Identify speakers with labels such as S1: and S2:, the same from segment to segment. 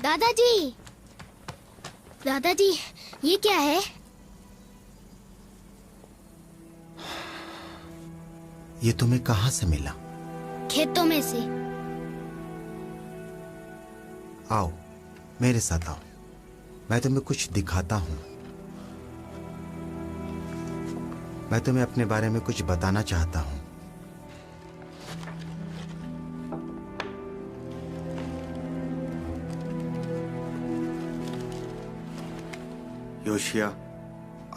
S1: दादाजी, दादाजी, ये क्या है?
S2: ये तुम्हें कहाँ से मिला?
S1: खेतों में से।
S2: आओ, मेरे साथ आओ, मैं तुम्हें कुछ दिखाता हूँ। मैं तुम्हें अपने बारे में कुछ बताना चाहता हूँ। योशिया,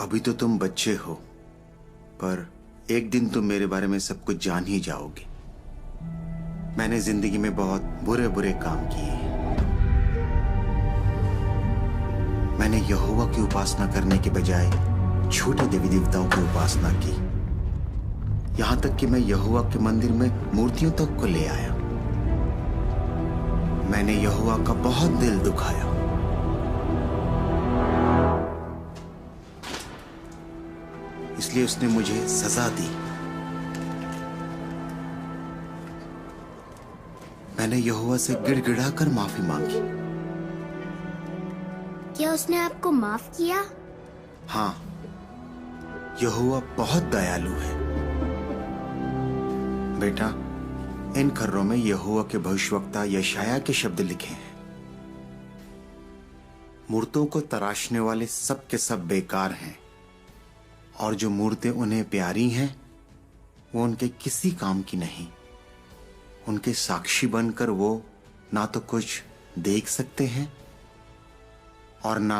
S2: अभी तो तुम बच्चे हो, पर एक दिन तुम मेरे बारे में सब कुछ जान ही जाओगे। मैंने जिंदगी में बहुत बुरे बुरे काम किए। मैंने यहोवा की उपासना करने के बजाय छोटे देवी देवताओं की उपासना की। यहां तक कि मैं यहोवा के मंदिर में मूर्तियों तक को ले आया। मैंने यहोवा का बहुत दिल दुखाया। इसलिए उसने मुझे सजा दी। मैंने यहोवा से गिड़गिड़ाकर माफी मांगी।
S1: क्या उसने आपको माफ किया?
S2: हाँ, यहोवा बहुत दयालु है। बेटा, इन खर्रों में यहोवा के भविष्यवक्ता यशायाह के शब्द लिखे हैं। मूर्तों को तराशने वाले सब के सब बेकार हैं, और जो मूर्तें उन्हें प्यारी हैं वो उनके किसी काम की नहीं। उनके साक्षी बनकर वो ना तो कुछ देख सकते हैं और ना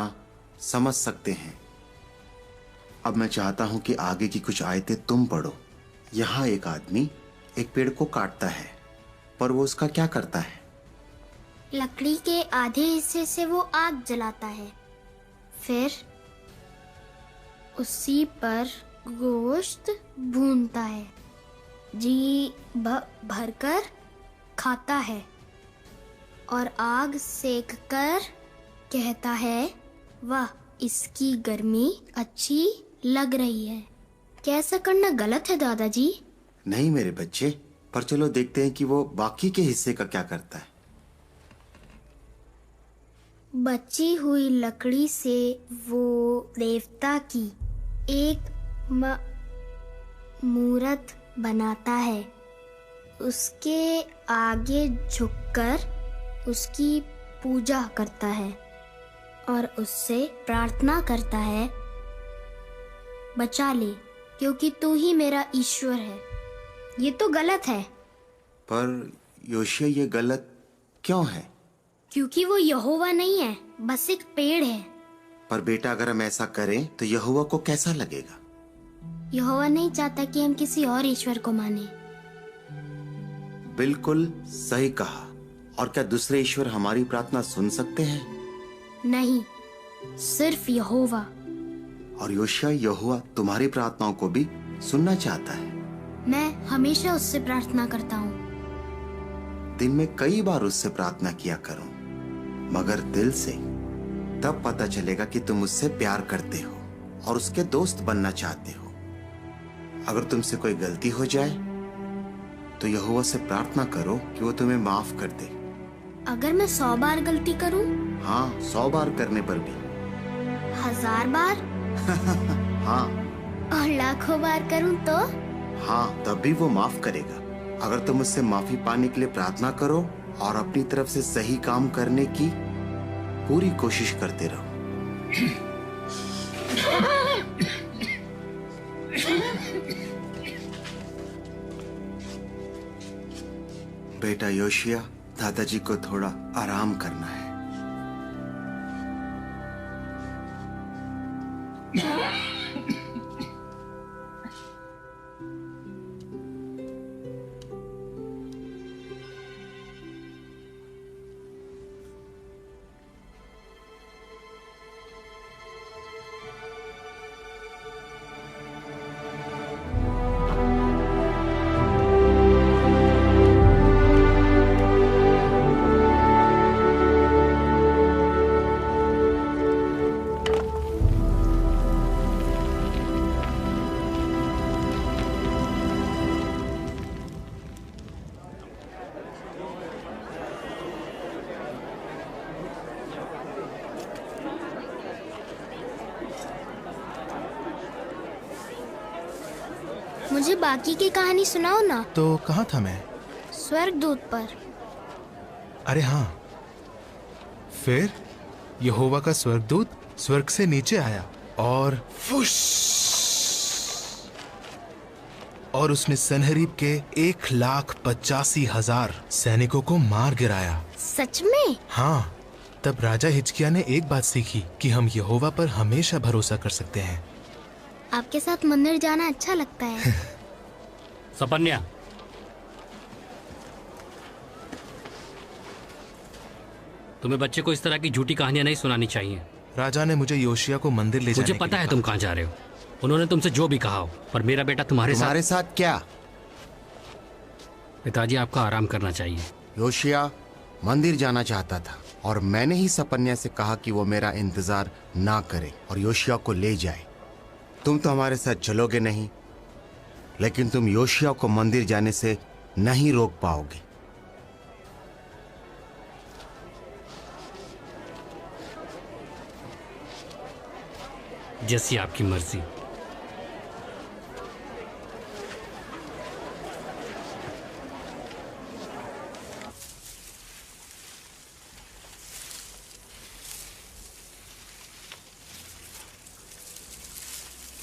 S2: समझ सकते हैं। अब मैं चाहता हूं कि आगे की कुछ आयतें तुम पढ़ो। यहां एक आदमी एक पेड़ को काटता है, पर वो उसका क्या करता है?
S1: लकड़ी के आधे हिस्से से वो आग जलाता है, फिर उसी पर गोश्त भूनता है, जी भरकर खाता है और आग सेक कर कहता है, वाह, इसकी गर्मी अच्छी लग रही है। क्या ऐसा करना गलत है दादाजी?
S2: नहीं मेरे बच्चे, पर चलो देखते हैं कि वो बाकी के हिस्से का क्या करता है।
S1: बची हुई लकड़ी से वो देवता की एक मूरत बनाता है, उसके आगे झुककर उसकी पूजा करता है और उससे प्रार्थना करता है, बचा ले, क्योंकि तू ही मेरा ईश्वर है। ये तो गलत है।
S2: पर योशिया, ये गलत क्यों है?
S1: क्योंकि वो यहोवा नहीं है, बस एक पेड़ है।
S2: पर बेटा, अगर हम ऐसा करें तो यहोवा को कैसा लगेगा?
S1: यहोवा नहीं चाहता कि हम किसी और ईश्वर को माने।
S2: बिल्कुल सही कहा। और क्या दूसरे ईश्वर हमारी प्रार्थना सुन सकते हैं?
S1: नहीं, सिर्फ यहोवा।
S2: और योशिया, यहोवा तुम्हारी प्रार्थनाओं को भी सुनना चाहता है।
S1: मैं हमेशा उससे प्रार्थना करता हूँ।
S2: दिन में कई बार उससे प्रार्थना किया करो, मगर दिल से। तब पता चलेगा कि तुम उससे प्यार करते हो और उसके दोस्त बनना चाहते हो। अगर तुमसे कोई गलती हो जाए तो यहोवा से प्रार्थना करो कि वो तुम्हें माफ कर दे।
S1: अगर मैं 100 बार गलती करूं?
S2: हाँ, 100 बार करने पर भी।
S1: 1000 बार?
S2: हाँ।
S1: और लाखों बार करूं तो?
S2: हाँ, तब भी वो माफ करेगा। अगर तुम उससे माफी पाने के लिए प्रार्थना करो और अपनी तरफ से सही काम करने की पूरी कोशिश करते रहो। बेटा योशिया, दादाजी को थोड़ा आराम करना है।
S1: मुझे बाकी की कहानी सुनाओ ना।
S3: तो कहाँ था मैं?
S1: स्वर्गदूत पर।
S3: अरे हाँ, फिर यहोवा का स्वर्गदूत स्वर्ग से नीचे आया और फुश, और उसने सनहरीब के 1,85,000 सैनिकों को मार गिराया।
S1: सच में?
S3: हाँ, तब राजा हिजकिय्याह ने एक बात सीखी कि हम यहोवा पर हमेशा भरोसा कर सकते हैं।
S1: आपके साथ मंदिर जाना अच्छा लगता है।
S4: सपन्या, तुम्हें बच्चे को इस तरह की झूठी कहानियां नहीं सुनानी चाहिए।
S3: राजा ने मुझे योशिया को मंदिर ले जाने
S4: मुझे
S3: के
S4: पता
S3: लिए
S4: है
S3: कहा।
S4: तुम कहाँ जा रहे हो। उन्होंने तुमसे जो भी कहा हो, पर मेरा बेटा तुम्हारे
S2: साथ क्या?
S4: पिताजी, आपका आराम करना चाहिए।
S2: योशिया मंदिर जाना चाहता था और मैंने ही सपन्या से कहा कि वो मेरा इंतजार ना करे और योशिया को ले जाए। तुम तो हमारे साथ चलोगे नहीं, लेकिन तुम योशिया को मंदिर जाने से नहीं रोक पाओगे।
S4: जैसी आपकी मर्जी।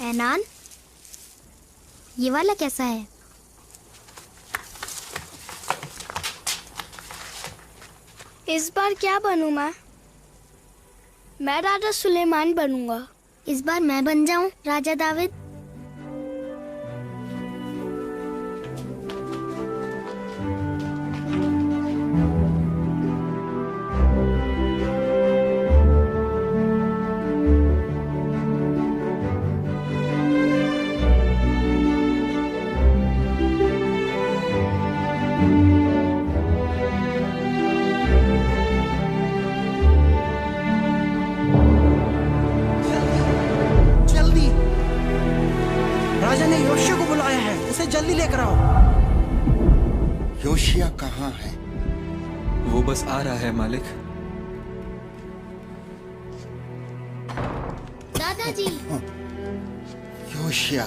S1: एनान, ये वाला कैसा है?
S5: इस बार क्या बनूं मैं? मैं राजा सुलेमान बनूंगा।
S1: इस बार मैं बन जाऊं राजा दाविद।
S6: जल्दी, राजा ने योशिया को बुलाया है, उसे जल्दी लेकर आओ।
S2: योशिया कहाँ है?
S7: वो बस आ रहा है मालिक।
S1: दादाजी।
S2: योशिया,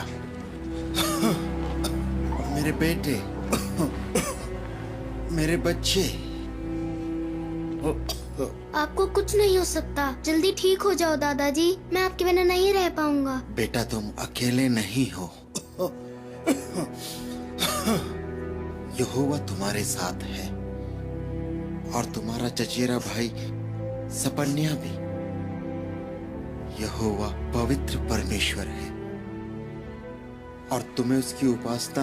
S2: मेरे बेटे, मेरे बच्चे।
S1: आपको कुछ नहीं हो सकता, जल्दी ठीक हो जाओ दादाजी। मैं आपके बिना नहीं रह पाऊंगा।
S2: बेटा, तुम अकेले नहीं हो। यहोवा तुम्हारे साथ है और तुम्हारा चचेरा भाई सपन्या भी। यहोवा पवित्र परमेश्वर है और तुम्हें उसकी उपासना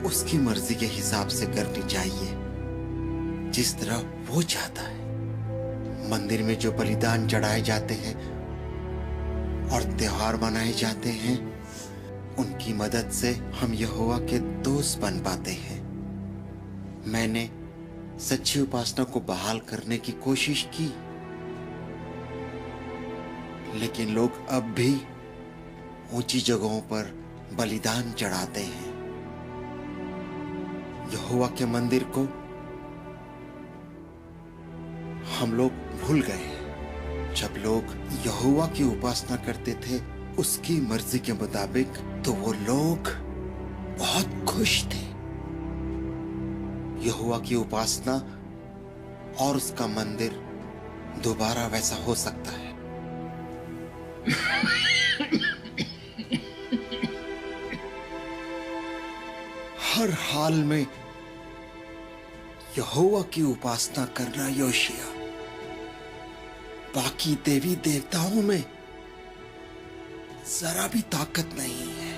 S2: उसकी मर्जी के हिसाब से करनी चाहिए, जिस तरह वो चाहता है। मंदिर में जो बलिदान चढ़ाए जाते हैं और त्योहार मनाए जाते हैं, उनकी मदद से हम यहोवा के दोस्त बन पाते हैं। मैंने सच्ची उपासना को बहाल करने की कोशिश की, लेकिन लोग अब भी ऊंची जगहों पर बलिदान चढ़ाते हैं। यहोवा के मंदिर को हम लोग भूल गए हैं। जब लोग यहोवा की उपासना करते थे उसकी मर्जी के मुताबिक, तो वो लोग बहुत खुश थे। यहोवा की उपासना और उसका मंदिर दोबारा वैसा हो सकता है। हर हाल में यहोवा की उपासना करना योशिया। बाकी देवी देवताओं में जरा भी ताकत नहीं है।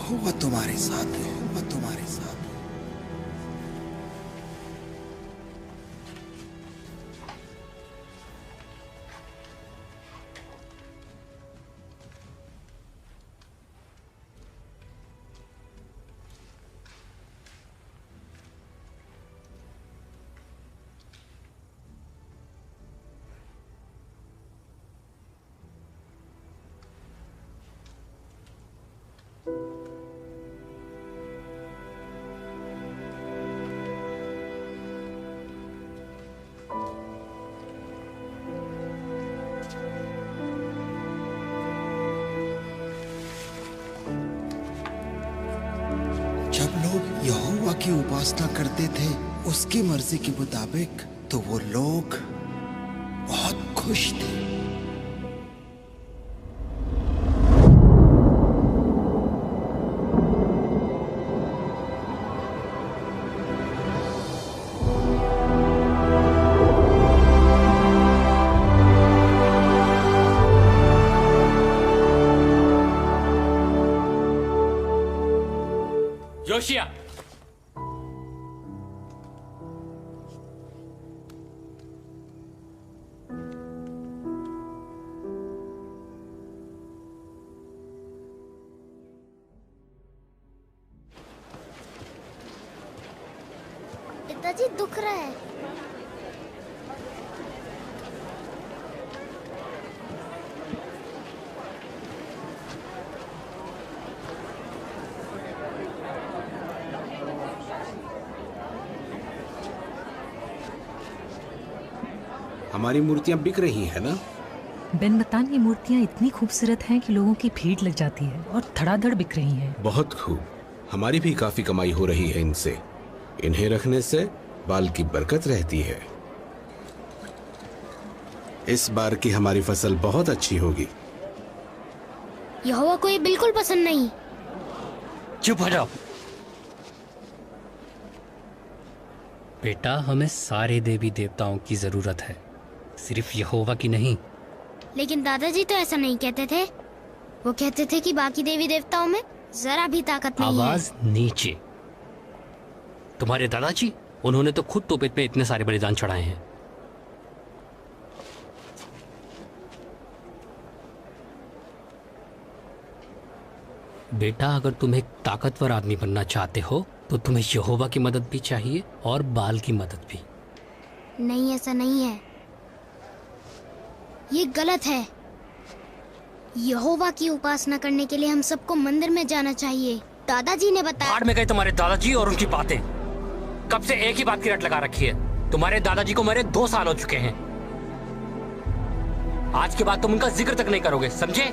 S2: यहोवा तुम्हारे साथ है, यहोवा तुम्हारे साथ है। जब लोग यहोवा की उपासना करते थे उसकी मर्जी के मुताबिक, तो वो लोग बहुत खुश थे।
S4: योशिया,
S1: पिताजी दुख रहा है।
S8: हमारी मूर्तियां बिक रही हैं ना?
S9: बेनमतान ये मूर्तियां इतनी खूबसूरत हैं कि लोगों की भीड़ लग जाती है और धड़ाधड़ बिक रही हैं।
S8: बहुत खूब, हमारी भी काफी कमाई हो रही है इनसे। इन्हें रखने से बाल की बरकत रहती है। इस बार की हमारी फसल बहुत अच्छी होगी।
S1: यहोवा को ये बिल्कुल पसंद नहीं।
S4: चुप हो जाओ। बेटा, हमें सारे देवी देवताओं की जरूरत है, सिर्फ यहोवा की नहीं।
S1: लेकिन दादाजी तो ऐसा नहीं कहते थे। वो कहते थे कि बाकी देवी देवताओं में जरा भी ताकत नहीं है।
S4: आवाज नीचे। तुम्हारे दादाजी, उन्होंने तो खुद तोपेत में इतने सारे बलिदान चढ़ाए हैं। बेटा, अगर तुम एक ताकतवर आदमी बनना चाहते हो तो तुम्हें यहोवा की मदद भी चाहिए और बाल की मदद भी।
S1: नहीं, ऐसा नहीं है। ये गलत है। यहोवा की उपासना करने के लिए हम सबको मंदिर में जाना चाहिए। दादाजी ने बताया।
S4: बाढ़ में गए तुम्हारे दादाजी और उनकी बातें। कब से एक ही बात की रट लगा रखी है। तुम्हारे दादाजी को मरे 2 साल हो चुके हैं। आज के बाद तुम उनका जिक्र तक नहीं करोगे, समझे?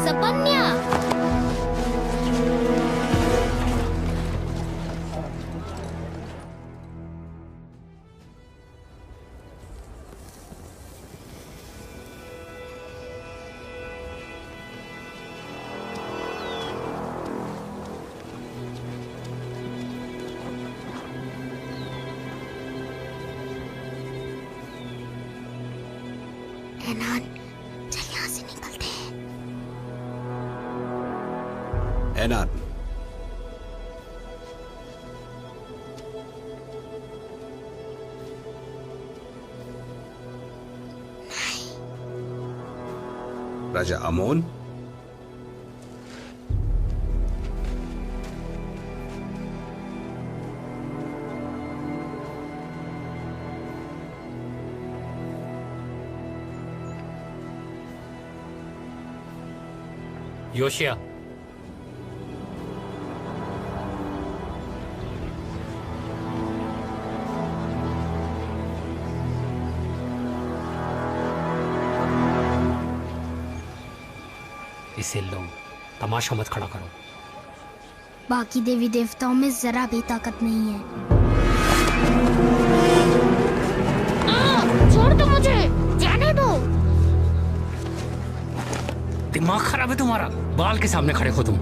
S1: सपन्या, एनान, चल यहाँ से निकलते हैं।
S8: एनान, राजा अमोन,
S4: योशिया, इसे लो, तमाशा मत खड़ा करो।
S1: बाकी देवी देवताओं में जरा भी ताकत नहीं है। छोड़ दो मुझे, जाने दो।
S4: दिमाग खराब है तुम्हारा? बाल के सामने खड़े हो तुम।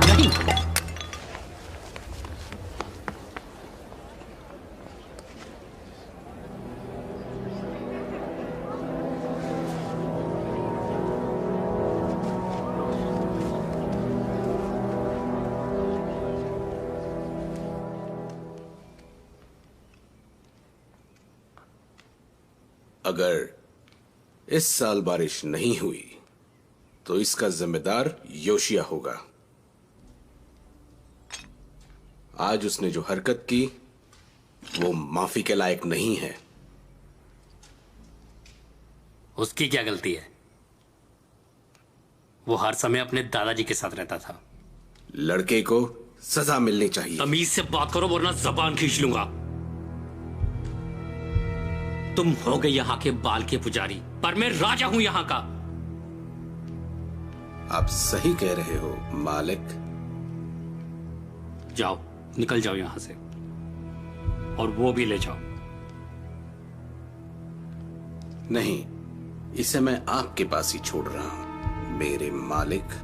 S4: नहीं,
S8: अगर इस साल बारिश नहीं हुई तो इसका जिम्मेदार योशिया होगा। आज उसने जो हरकत की वो माफी के लायक नहीं है।
S4: उसकी क्या गलती है? वो हर समय अपने दादाजी के साथ रहता था।
S8: लड़के को सजा मिलनी चाहिए।
S4: तमीज से बात करो वरना जबान खींच लूंगा। तुम हो गए यहाँ के बाल के पुजारी, पर मैं राजा हूं यहाँ का।
S8: आप सही कह रहे हो मालिक।
S4: जाओ, निकल जाओ यहां से, और वो भी ले जाओ।
S8: नहीं, इसे मैं आपके पास ही छोड़ रहा हूं मेरे मालिक।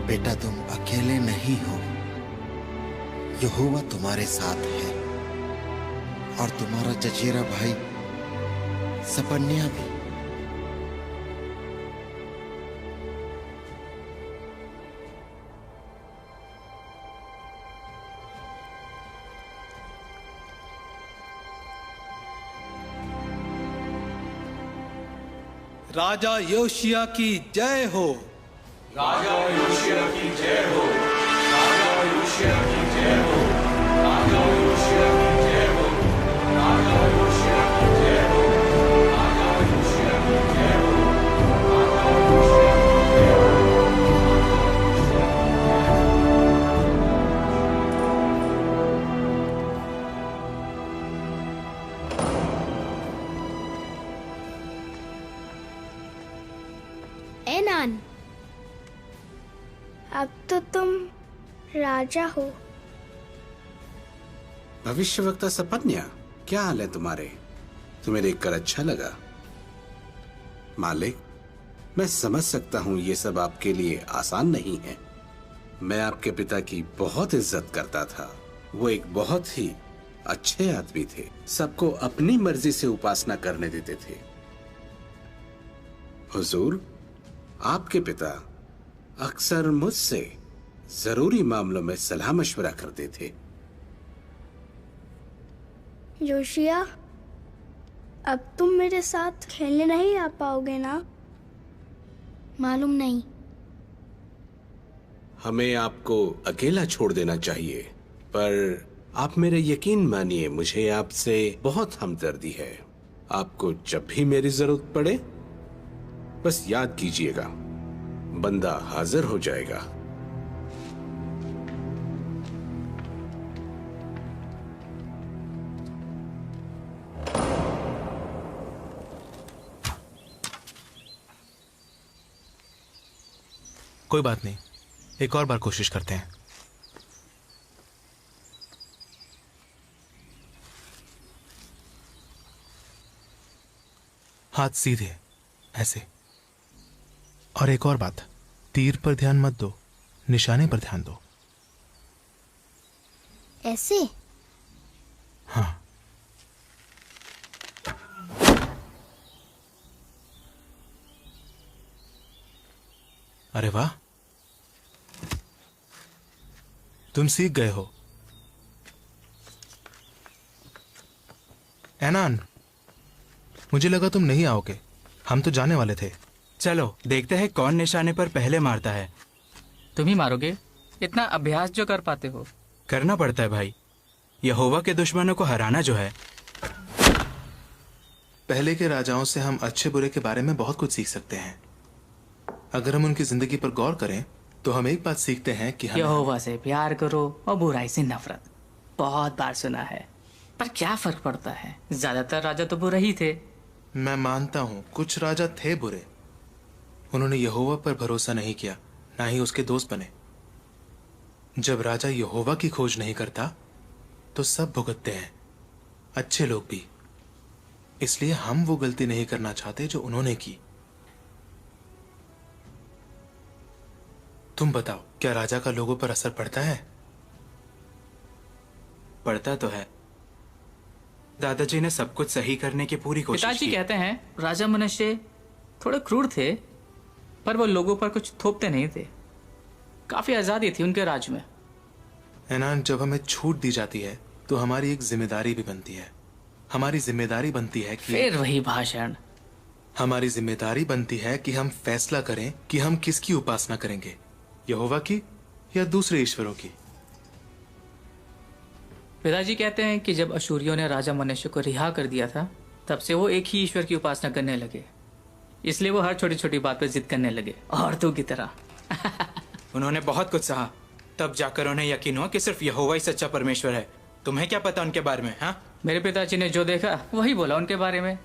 S2: बेटा, तुम अकेले नहीं हो। यहोवा तुम्हारे साथ है, और तुम्हारा चचेरा भाई सपन्या भी।
S6: राजा योशिया की जय हो।
S10: राजा योशिया की जय हो। राजा योशिया की जय हो। राजा योशिया की जय हो। राजा योशिया की जय हो। राजा योशिया की जय हो। राजा योशिया की जय हो।
S1: एनान,
S5: अब तो तुम राजा हो।
S8: भविष्यवक्ता सपन्या, क्या हाल है तुम्हारे? तुम्हें देखकर अच्छा लगा। मालिक, मैं समझ सकता हूं ये सब आपके लिए आसान नहीं है। मैं आपके पिता की बहुत इज्जत करता था। वो एक बहुत ही अच्छे आदमी थे, सबको अपनी मर्जी से उपासना करने देते थे। हुजूर, आपके पिता अक्सर मुझसे जरूरी मामलों में सलाह मशवरा करते थे।
S5: योशिया, अब तुम मेरे साथ खेलने नहीं आ पाओगे ना?
S1: मालूम नहीं।
S8: हमें आपको अकेला छोड़ देना चाहिए, पर आप मेरे यकीन मानिए, मुझे आपसे बहुत हमदर्दी है। आपको जब भी मेरी जरूरत पड़े बस याद कीजिएगा, बंदा हाजिर हो जाएगा।
S3: कोई बात नहीं, एक और बार कोशिश करते हैं। हाथ सीधे, ऐसे। और एक और बात, तीर पर ध्यान मत दो, निशाने पर ध्यान दो।
S1: ऐसे?
S3: हाँ। अरे वाह, तुम सीख गए हो। एनान, मुझे लगा तुम नहीं आओगे। हम तो जाने वाले थे।
S11: चलो देखते हैं कौन निशाने पर पहले मारता है।
S12: तुम ही मारोगे? इतना अभ्यास जो कर पाते हो।
S11: करना पड़ता है भाई, यहोवा के दुश्मनों को हराना जो है।
S3: पहले के राजाओं से हम अच्छे बुरे के बारे में बहुत कुछ सीख सकते हैं। अगर हम उनकी जिंदगी पर गौर करें तो हम एक बात सीखते हैं कि
S12: यहोवा से प्यार करो और बुराई से नफरत। बहुत बार सुना है, पर क्या फर्क पड़ता है? ज्यादातर राजा तो बुरे ही थे।
S3: मैं मानता हूँ कुछ राजा थे बुरे, उन्होंने यहोवा पर भरोसा नहीं किया, ना ही उसके दोस्त बने। जब राजा यहोवा की खोज नहीं करता तो सब भुगतते हैं, अच्छे लोग भी। इसलिए हम वो गलती नहीं करना चाहते जो उन्होंने की। तुम बताओ, क्या राजा का लोगों पर असर पड़ता है?
S11: पड़ता तो है। दादाजी ने सब कुछ सही करने की पूरी कोशिश की।
S12: पिताजी कहते हैं राजा मनुष्य थोड़े क्रूर थे, पर वो लोगों पर कुछ थोपते नहीं थे। काफी आजादी थी उनके राज में।
S3: एनान, जब हमें छूट दी जाती है तो हमारी एक जिम्मेदारी भी बनती है। हमारी जिम्मेदारी बनती है कि
S12: फिर वही भाषण।
S3: हमारी जिम्मेदारी बनती है कि हम फैसला करें कि हम किसकी उपासना करेंगे, यहोवा की या दूसरे ईश्वरों की।
S12: पिताजी कहते हैं कि जब अशूरियों ने राजा मनुष्य को रिहा कर दिया था, तब से वो एक ही ईश्वर की उपासना करने लगे। इसलिए वो हर छोटी छोटी बात पर जिद करने लगे, और तू की तरह।
S11: उन्होंने बहुत कुछ सहा, तब जाकर उन्हें यकीन हुआ कि सिर्फ यहोवा ही सच्चा परमेश्वर है। तुम्हें क्या पता उनके बारे में? हाँ,
S12: मेरे पिताजी ने जो देखा वही बोला उनके बारे में।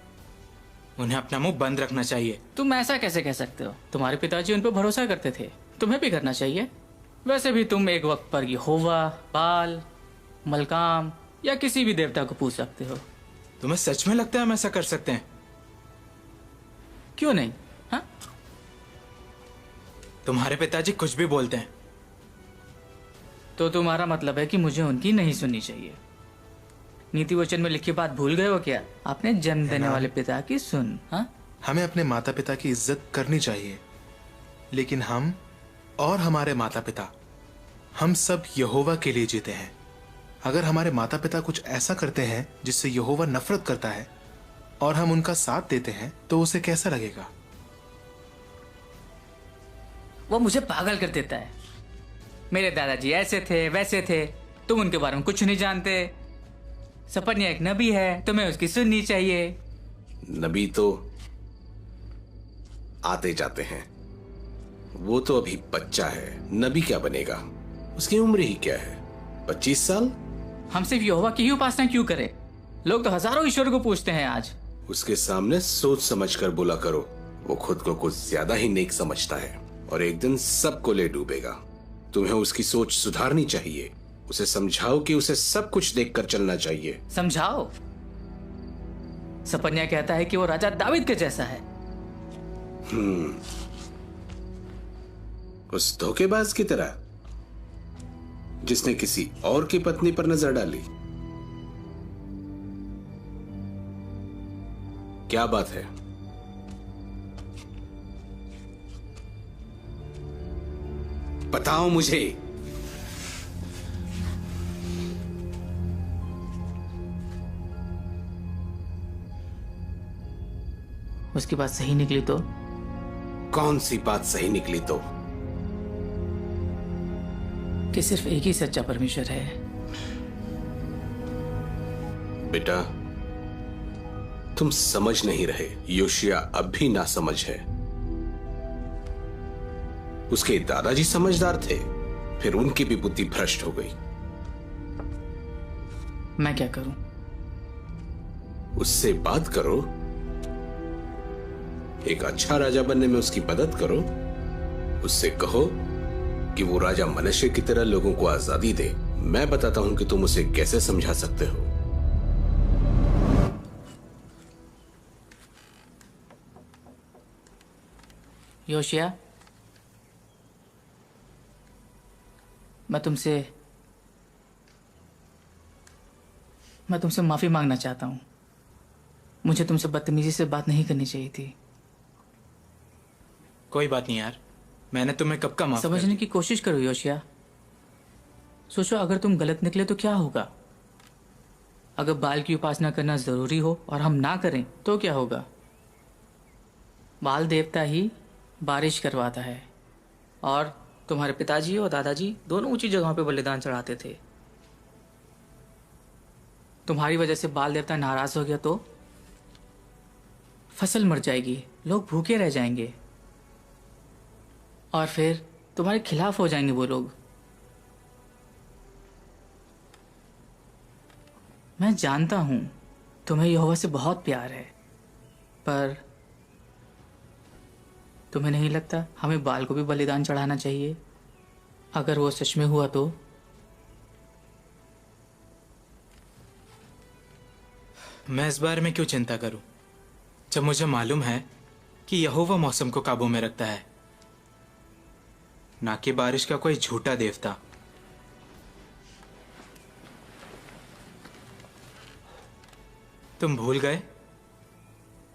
S11: उन्हें अपना मुंह बंद रखना चाहिए।
S12: तुम ऐसा कैसे कह सकते हो? तुम्हारे पिताजी उन पर भरोसा करते थे, तुम्हें भी करना चाहिए। वैसे भी तुम एक वक्त पर यहोवा, बाल, मलकाम या किसी भी देवता को पूछ सकते हो।
S11: तुम्हें सच में लगता है हम ऐसा कर सकते हैं?
S12: क्यों नहीं? हाँ,
S11: तुम्हारे पिताजी कुछ भी बोलते हैं।
S12: तो तुम्हारा मतलब है कि मुझे उनकी नहीं सुननी चाहिए। नीति वचन में लिखी बात भूल गए हो क्या? आपने जन्म देने वाले पिता की सुन। हाँ,
S3: हमें अपने माता पिता की इज्जत करनी चाहिए, लेकिन हम और हमारे माता पिता, हम सब यहोवा के लिए जीते हैं। अगर हमारे माता पिता कुछ ऐसा करते हैं जिससे यहोवा नफरत करता है और हम उनका साथ देते हैं, तो उसे कैसा लगेगा?
S12: वो मुझे पागल कर देता है। मेरे दादाजी ऐसे थे, वैसे थे, तुम उनके बारे में कुछ नहीं जानते। सपन्या एक नबी है, तुम्हें उसकी सुननी चाहिए।
S8: नबी तो आते जाते हैं, वो तो अभी बच्चा है। नबी क्या बनेगा? उसकी उम्र ही क्या है, 25 साल?
S12: हम सिर्फ यहोवा की ही उपासना क्यों करें? लोग तो हजारों ईश्वर को पूछते हैं आज।
S8: उसके सामने सोच समझ कर बोला करो। वो खुद को कुछ ज्यादा ही नेक समझता है और एक दिन सबको ले डूबेगा। तुम्हें उसकी सोच सुधारनी चाहिए। उसे समझाओ कि उसे सब कुछ देखकर चलना चाहिए।
S12: समझाओ? सपन्या कहता है कि वो राजा दावीद के जैसा है।
S8: उस धोखेबाज की तरह जिसने किसी और की पत्नी पर नजर डाली। क्या बात है? बताओ मुझे।
S12: उसकी बात सही निकली तो?
S8: कौन सी बात सही निकली तो?
S12: कि सिर्फ एक ही सच्चा परमेश्वर है।
S8: बेटा, तुम समझ नहीं रहे। योशिया अब भी नासमझ है। उसके दादाजी समझदार थे, फिर उनकी भी बुद्धि भ्रष्ट हो गई।
S12: मैं क्या करूं?
S8: उससे बात करो, एक अच्छा राजा बनने में उसकी मदद करो। उससे कहो कि वो राजा मनुष्य की तरह लोगों को आजादी दे। मैं बताता हूं कि तुम उसे कैसे समझा सकते हो।
S12: योशिया, मैं तुमसे माफी मांगना चाहता हूं। मुझे तुमसे बदतमीजी से बात नहीं करनी चाहिए थी।
S11: कोई बात नहीं यार, मैंने तुम्हें कब का माफ कर
S12: समझने की कोशिश करो योशिया। सोचो अगर तुम गलत निकले तो क्या होगा? अगर बाल की उपासना करना जरूरी हो और हम ना करें तो क्या होगा? बाल देवता ही बारिश करवाता है। और तुम्हारे पिताजी और दादाजी दोनों ऊंची जगहों पे बलिदान चढ़ाते थे। तुम्हारी वजह से बाल देवता नाराज हो गया तो फसल मर जाएगी, लोग भूखे रह जाएंगे और फिर तुम्हारे खिलाफ हो जाएंगे वो लोग। मैं जानता हूं तुम्हें यहोवा से बहुत प्यार है, पर तुम्हें नहीं लगता हमें बाल को भी बलिदान चढ़ाना चाहिए? अगर वो सच में हुआ तो?
S11: मैं इस बारे में क्यों चिंता करूं, जब मुझे मालूम है कि यहोवा मौसम को काबू में रखता है, ना कि बारिश का कोई झूठा देवता। तुम भूल गए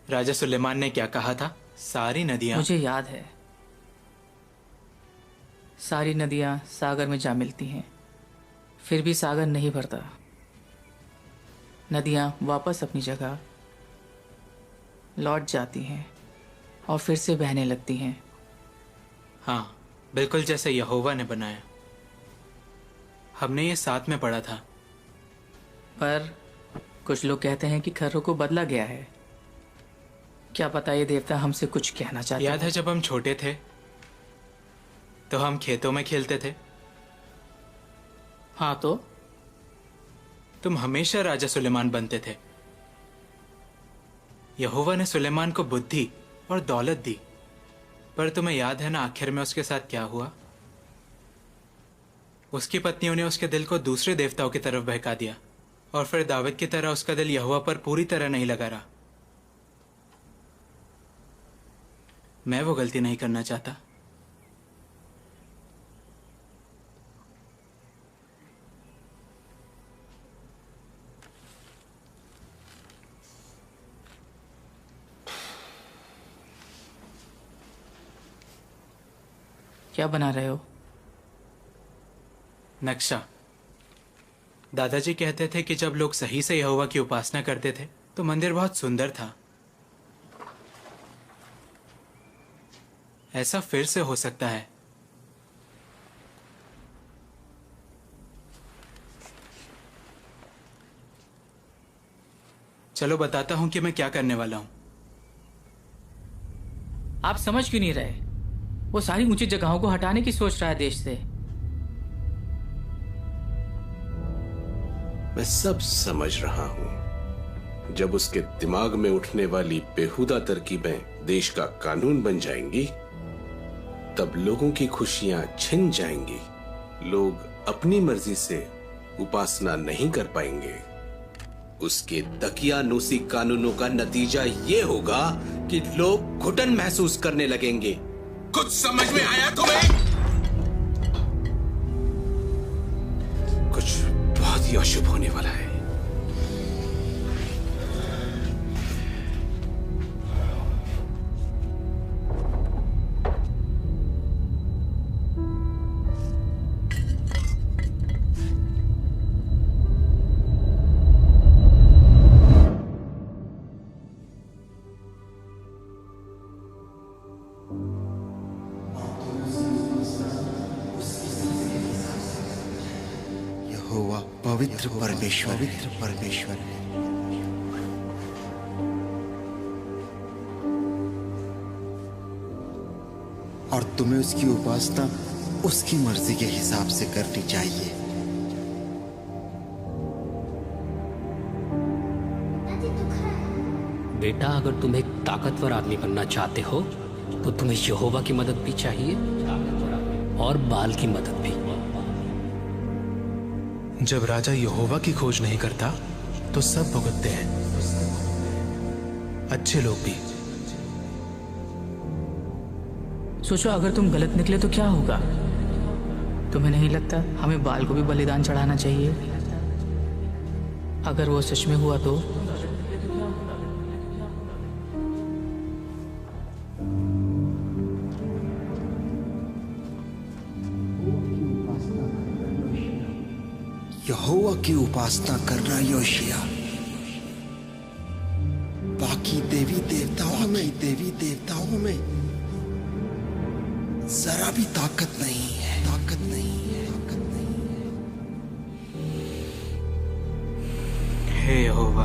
S11: राजा सुलेमान ने क्या कहा था? सारी नदियां,
S12: मुझे याद है, सारी नदियां सागर में जा मिलती हैं, फिर भी सागर नहीं भरता। नदियां वापस अपनी जगह लौट जाती हैं और फिर से बहने लगती हैं।
S11: हाँ, बिल्कुल जैसे यहोवा ने बनाया। हमने ये साथ में पढ़ा था।
S12: पर कुछ लोग कहते हैं कि खर्रों को बदला गया है। क्या पता ये देवता हमसे कुछ कहना चाहते हैं।
S11: याद है जब हम छोटे थे तो हम खेतों में खेलते थे?
S12: हाँ, तो
S11: तुम हमेशा राजा सुलेमान बनते थे। यहोवा ने सुलेमान को बुद्धि और दौलत दी, पर तुम्हें याद है ना आखिर में उसके साथ क्या हुआ? उसकी पत्नियों ने उसके दिल को दूसरे देवताओं की तरफ बहका दिया और फिर दाऊद की तरह उसका दिल यहोवा पर पूरी तरह नहीं लगा रहा। मैं वो गलती नहीं करना चाहता।
S12: क्या बना रहे हो?
S11: नक्शा। दादाजी कहते थे कि जब लोग सही से यहोवा की उपासना करते थे तो मंदिर बहुत सुंदर था। ऐसा फिर से हो सकता है। चलो बताता हूं कि मैं क्या करने वाला हूं।
S12: आप समझ क्यों नहीं रहे? वो सारी ऊंची जगहों को हटाने की सोच रहा है देश से।
S8: मैं सब समझ रहा हूं। जब उसके दिमाग में उठने वाली बेहुदा तरकीबें देश का कानून बन जाएंगी, तब लोगों की खुशियां छिन जाएंगी। लोग अपनी मर्जी से उपासना नहीं कर पाएंगे। उसके दकियानूसी कानूनों का नतीजा ये होगा कि लोग घुटन महसूस करने लगेंगे।
S10: कुछ समझ में आया तुम्हें?
S8: कुछ बहुत ही अशुभ होने वाला है।
S2: पवित्र परमेश्वर, पवित्र परमेश्वर है। और तुम्हें उसकी उपासना उसकी मर्जी के हिसाब से करनी चाहिए।
S4: बेटा, अगर तुम एक ताकतवर आदमी बनना चाहते हो तो तुम्हें यहोवा की मदद भी चाहिए और बाल की मदद भी।
S3: जब राजा यहोवा की खोज नहीं करता तो सब भुगतते हैं, अच्छे लोग भी।
S12: सोचो अगर तुम गलत निकले तो क्या होगा? तुम्हें नहीं लगता हमें बाल को भी बलिदान चढ़ाना चाहिए? अगर वो सच में हुआ तो?
S2: यहोवा की उपासना करना योशिया। बाकी देवी देवताओं में
S8: ताकत नहीं है, ताकत नहीं है, ताकत नहीं है।
S11: हे यहोवा,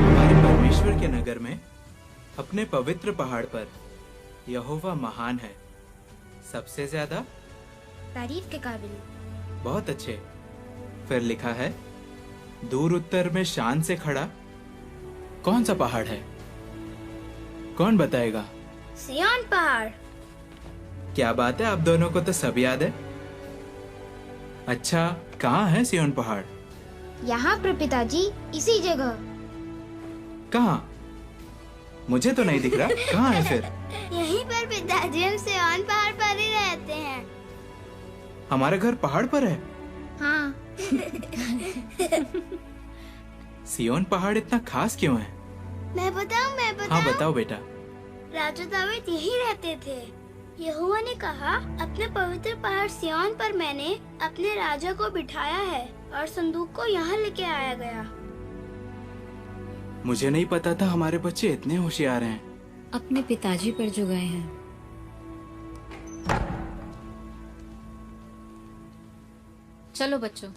S11: हमारे परमेश्वर के नगर में अपने पवित्र पहाड़ पर यहोवा महान है, सबसे ज्यादा
S1: तारीफ के काबिल।
S11: बहुत अच्छे। फिर लिखा है, दूर उत्तर में शान से खड़ा। कौन सा पहाड़ है? कौन बताएगा?
S5: सिय्योन पहाड़।
S11: क्या बात है, आप दोनों को तो सब याद है। अच्छा, कहाँ है सिय्योन पहाड़?
S1: यहाँ पर पिताजी, इसी जगह।
S11: कहाँ? मुझे तो नहीं दिख रहा। कहाँ है फिर?
S5: यहीं पर पिताजी, हम सिय्योन पहाड़ पर ही रहते हैं।
S11: हमारा घर पहाड़ पर है।
S1: हाँ।
S11: सिय्योन पहाड़ इतना खास क्यों है?
S5: मैं बताऊं?
S11: हाँ बताओ बेटा।
S5: राजा दाऊद यहीं रहते थे। यहोवा ने कहा, अपने पवित्र पहाड़ सिय्योन पर मैंने अपने राजा को बिठाया है और संदूक को यहाँ लेके आया गया।
S11: मुझे नहीं पता था हमारे बच्चे इतने होशियार हैं।
S13: अपने पिताजी पर जो गए हैं। चलो बच्चों।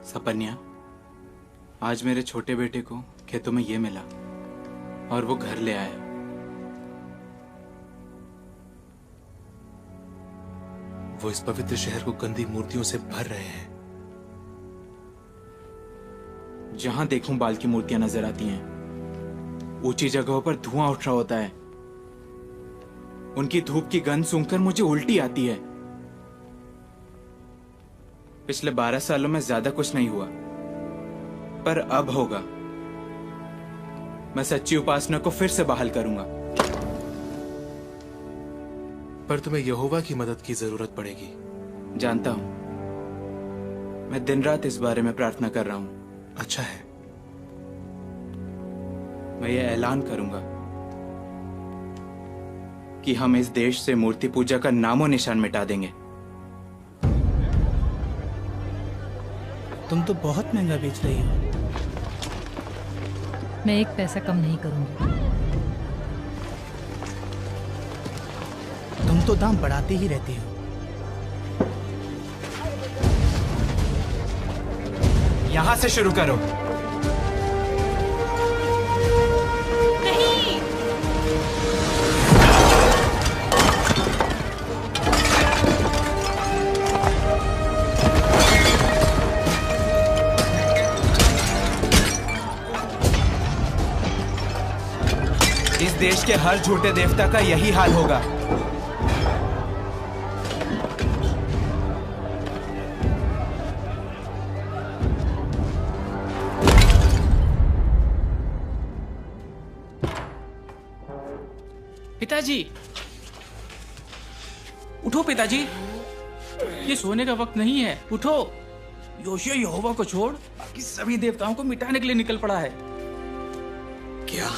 S11: सपन्या, आज मेरे छोटे बेटे को खेतों में ये मिला और वो घर ले आया।
S3: वो इस पवित्र शहर को गंदी मूर्तियों से भर रहे हैं।
S11: जहां देखूं बाल की मूर्तियां नजर आती हैं। ऊंची जगहों पर धुआं उठ रहा होता है। उनकी धूप की गंध सूंघकर मुझे उल्टी आती है। पिछले 12 सालों में ज्यादा कुछ नहीं हुआ, पर अब होगा। मैं सच्ची उपासना को फिर से बहाल करूंगा।
S3: पर तुम्हें यहोवा की मदद की जरूरत पड़ेगी।
S11: जानता हूं। मैं दिन रात इस बारे में प्रार्थना कर रहा हूं।
S3: अच्छा है।
S11: मैं ये ऐलान करूंगा कि हम इस देश से मूर्ति पूजा का नामो निशान मिटा देंगे।
S6: तुम तो बहुत महंगा बेच रही हो।
S9: मैं एक पैसा कम नहीं करूंगी।
S6: तुम तो दाम बढ़ाते ही रहती हो।
S11: यहां से शुरू करो।
S12: नहीं।
S11: इस देश के हर झूठे देवता का यही हाल होगा।
S12: पिताजी, उठो पिताजी, ये सोने का वक्त नहीं है। उठो। योशिया यहोवा को छोड़ बाकी सभी देवताओं को मिटाने के लिए निकल पड़ा है।
S8: क्या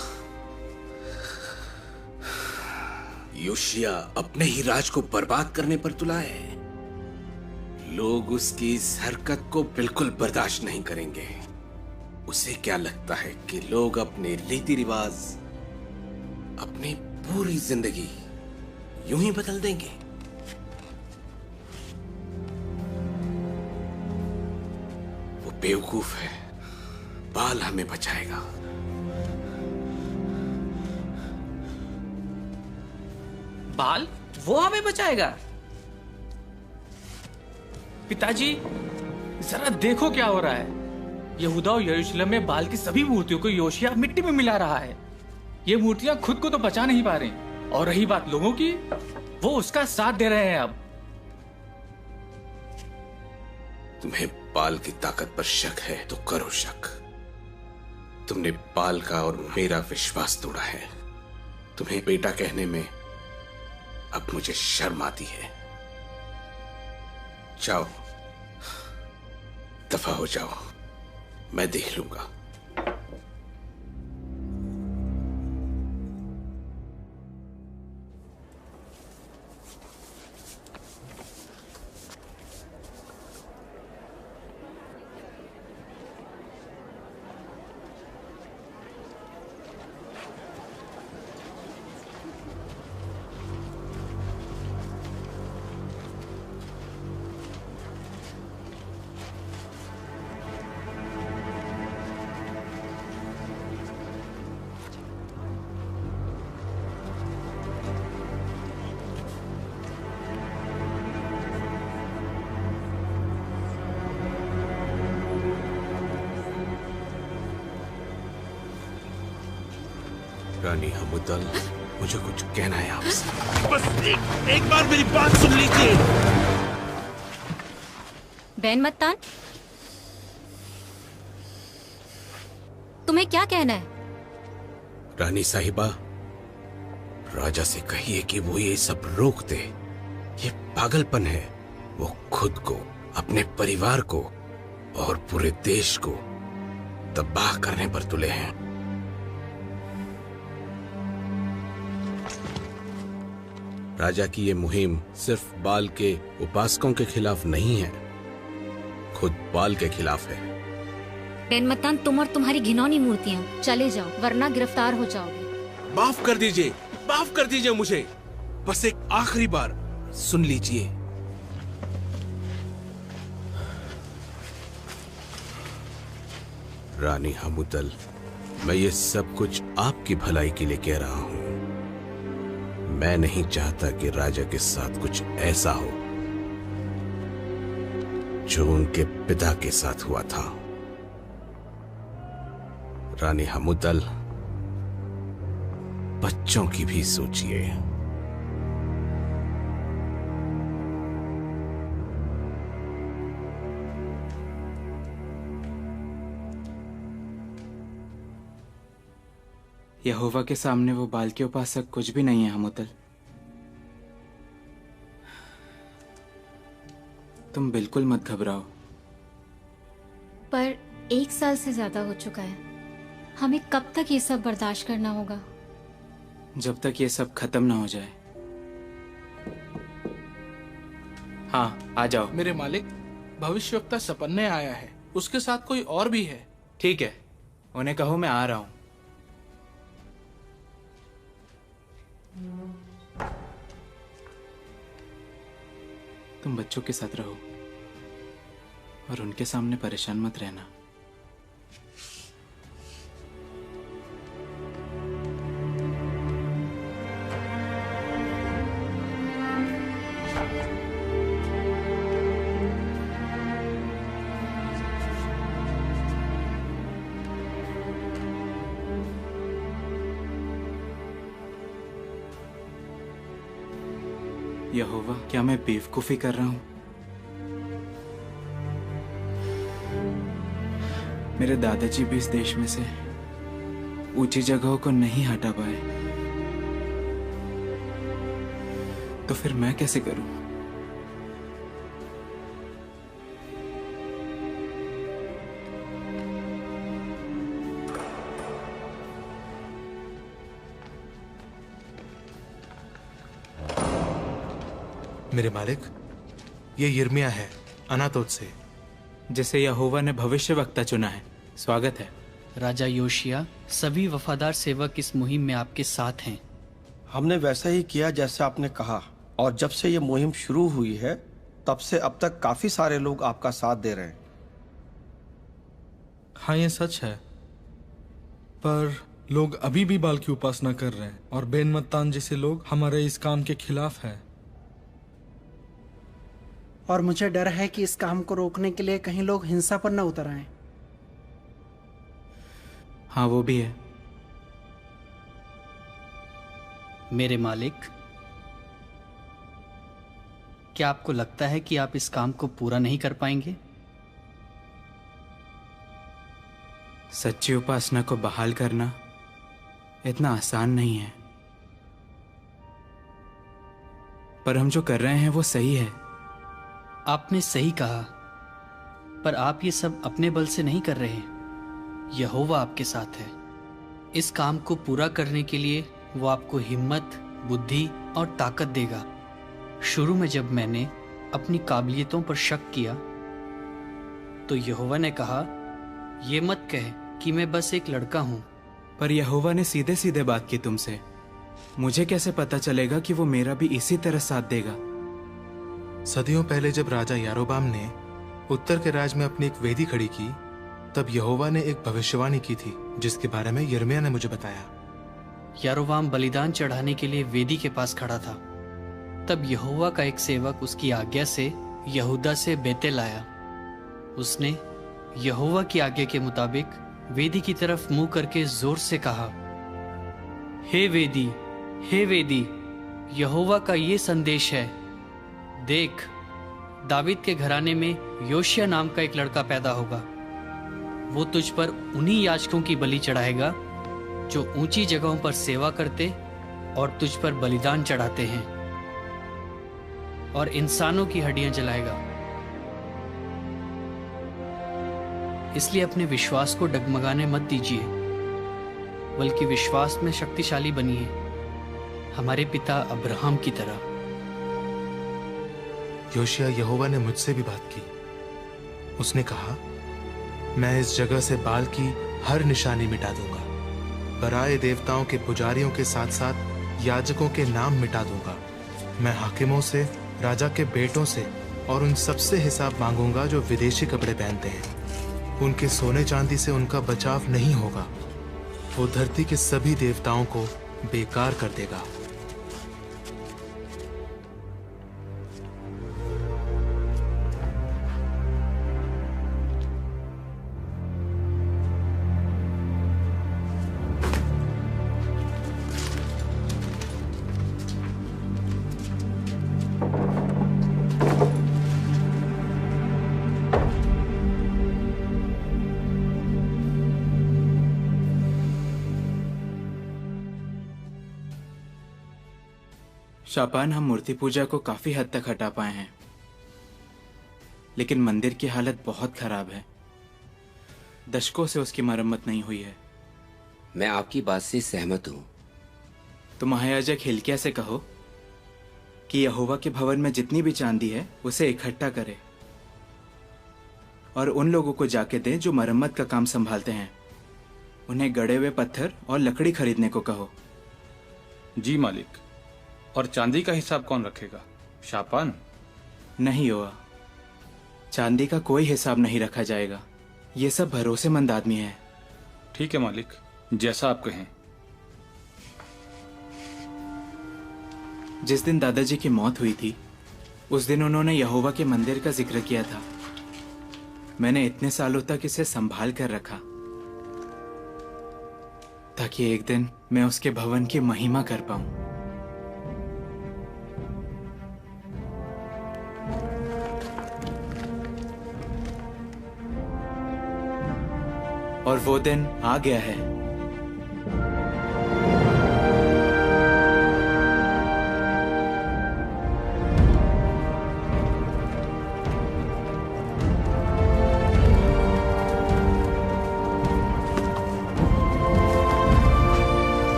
S8: योशिया अपने ही राज को बर्बाद करने पर तुला है? लोग उसकी इस हरकत को बिल्कुल बर्दाश्त नहीं करेंगे। उसे क्या लगता है कि लोग अपने रीति रिवाज, अपनी पूरी जिंदगी यूं ही बदल देंगे? वो बेवकूफ है। बाल हमें बचाएगा।
S12: बाल वो हमें बचाएगा? पिताजी, जरा देखो क्या हो रहा है। यहूदा और यरूशलेम में बाल की सभी मूर्तियों को योशिया मिट्टी में मिला रहा है। ये मूर्तियां खुद को तो बचा नहीं पा रही, और रही बात लोगों की, वो उसका साथ दे रहे हैं। अब
S8: तुम्हें बाल की ताकत पर शक है तो करो शक। तुमने बाल का और मेरा विश्वास तोड़ा है। तुम्हें बेटा कहने में अब मुझे शर्म आती है। जाओ, दफा हो जाओ, मैं देख लूंगा। रानी हमूतल, मुझे कुछ कहना है आपसे।
S14: बस एक बार मेरी बात सुन लीजिए।
S13: बैन मत्तान, तुम्हें क्या कहना है?
S8: रानी साहिबा, राजा से कहिए कि वो ये सब रोक दे। ये पागलपन है। वो खुद को, अपने परिवार को और पूरे देश को तबाह करने पर तुले हैं। राजा की ये मुहिम सिर्फ बाल के उपासकों के खिलाफ नहीं है, खुद बाल के खिलाफ है।
S13: बैन मत्तान, तुम और तुम्हारी घिनौनी मूर्तियां चले जाओ, वरना गिरफ्तार हो जाओगे।
S14: माफ कर दीजिए मुझे। बस एक आखिरी बार सुन लीजिए।
S8: रानी हमूतल, मैं ये सब कुछ आपकी भलाई के लिए कह रहा हूं। मैं नहीं चाहता कि राजा के साथ कुछ ऐसा हो जो उनके पिता के साथ हुआ था। रानी हमूतल, बच्चों की भी सोचिए।
S11: यहोवा के सामने वो बाल के उपासक कुछ भी नहीं है हमूतल। तुम बिल्कुल मत घबराओ।
S13: पर 1 साल से ज्यादा हो चुका है। हमें कब तक ये सब बर्दाश्त करना होगा?
S11: जब तक ये सब खत्म ना हो जाए। हाँ, आ जाओ।
S15: मेरे मालिक, भविष्यवक्ता सपन्ने आया है। उसके साथ कोई और भी है।
S11: ठीक है, उन्हें कहो मैं आ रहा हूं। तुम बच्चों के साथ रहो और उनके सामने परेशान मत रहना। यहोवा, क्या मैं बेवकूफी कर रहा हूं? मेरे दादाजी भी इस देश में से ऊंची जगहों को नहीं हटा पाए, तो फिर मैं कैसे करूं?
S3: मेरे मालिक, ये यिर्मयाह है अनातोत से,
S11: जिसे यहोवा ने भविष्यवक्ता चुना है। स्वागत है।
S16: राजा योशिया, सभी वफादार सेवक इस मुहिम में आपके साथ हैं।
S6: हमने वैसा ही किया जैसे आपने कहा, और जब से ये मुहिम शुरू हुई है तब से अब तक काफी सारे लोग आपका साथ दे रहे हैं।
S17: हाँ, ये सच है, पर लोग अभी भी बाल की उपासना कर रहे हैं और बैन मत्तान जैसे लोग हमारे इस काम के खिलाफ हैं।
S18: और मुझे डर है कि इस काम को रोकने के लिए कहीं लोग हिंसा पर न उतर आएं।
S11: हाँ, वो भी है।
S16: मेरे मालिक, क्या आपको लगता है कि आप इस काम को पूरा नहीं कर पाएंगे?
S11: सच्ची उपासना को बहाल करना इतना आसान नहीं है, पर हम जो कर रहे हैं वो सही है।
S16: आपने सही कहा, पर आप ये सब अपने बल से नहीं कर रहे। यहोवा आपके साथ है। इस काम को पूरा करने के लिए वो आपको हिम्मत, बुद्धि और ताकत देगा। शुरू में जब मैंने अपनी काबिलियतों पर शक किया तो यहोवा ने कहा, ये मत कह कि मैं बस एक लड़का हूं।
S11: पर यहोवा ने सीधे सीधे बात की तुमसे। मुझे कैसे पता चलेगा कि वो मेरा भी इसी तरह साथ देगा?
S3: सदियों पहले जब राजा यारोबाम ने उत्तर के राज में अपनी एक वेदी खड़ी की, तब यहोवा ने एक भविष्यवाणी की थी जिसके बारे में यिर्मयाह ने मुझे बताया।
S16: यारोबाम बलिदान चढ़ाने के लिए वेदी के पास खड़ा था। तब यहोवा का एक सेवक उसकी आज्ञा से यहूदा से बेतेल आया। उसने यहोवा की आज्ञा के मुताबिक वेदी की तरफ मुंह करके जोर से कहा, हे वेदी, यहोवा का ये संदेश है, देख, दावीद के घराने में योशिया नाम का एक लड़का पैदा होगा। वो तुझ पर उन्हीं याजकों की बलि चढ़ाएगा जो ऊंची जगहों पर सेवा करते और तुझ पर बलिदान चढ़ाते हैं, और इंसानों की हड्डियां जलाएगा। इसलिए अपने विश्वास को डगमगाने मत दीजिए, बल्कि विश्वास में शक्तिशाली बनिए, हमारे पिता अब्राहम की तरह।
S3: योशिया, यहोवा ने मुझसे भी बात की। उसने कहा, मैं इस जगह से बाल की हर निशानी मिटा दूंगा। पराए देवताओं के पुजारियों के साथ साथ याजकों के नाम मिटा दूंगा। मैं हाकिमों से, राजा के बेटों से और उन सबसे हिसाब मांगूंगा जो विदेशी कपड़े पहनते हैं। उनके सोने चांदी से उनका बचाव नहीं होगा। वो धरती के सभी देवताओं को बेकार कर देगा।
S11: शापान, हम मूर्ति पूजा को काफी हद तक हटा पाए हैं, लेकिन मंदिर की हालत बहुत खराब है। दशकों से उसकी मरम्मत नहीं हुई है।
S19: मैं आपकी बात से सहमत हूं।
S11: तो महायाजक हिल्किय्याह से कहो कि यहोवा के भवन में जितनी भी चांदी है उसे इकट्ठा करे और उन लोगों को जाके दे जो मरम्मत का काम संभालते हैं। उन्हें गड़े हुए पत्थर और लकड़ी खरीदने को कहो।
S20: जी मालिक। और चांदी का हिसाब कौन रखेगा? शापान?
S11: नहीं हुआ, चांदी का कोई हिसाब नहीं रखा जाएगा। ये सब भरोसेमंद आदमी है।
S20: ठीक है मालिक, जैसा आप कहें।
S11: जिस दिन दादाजी की मौत हुई थी उस दिन उन्होंने यहोवा के मंदिर का जिक्र किया था। मैंने इतने सालों तक इसे संभाल कर रखा ताकि एक दिन मैं उसके भवन की महिमा कर पाऊं। और वो दिन आ गया है।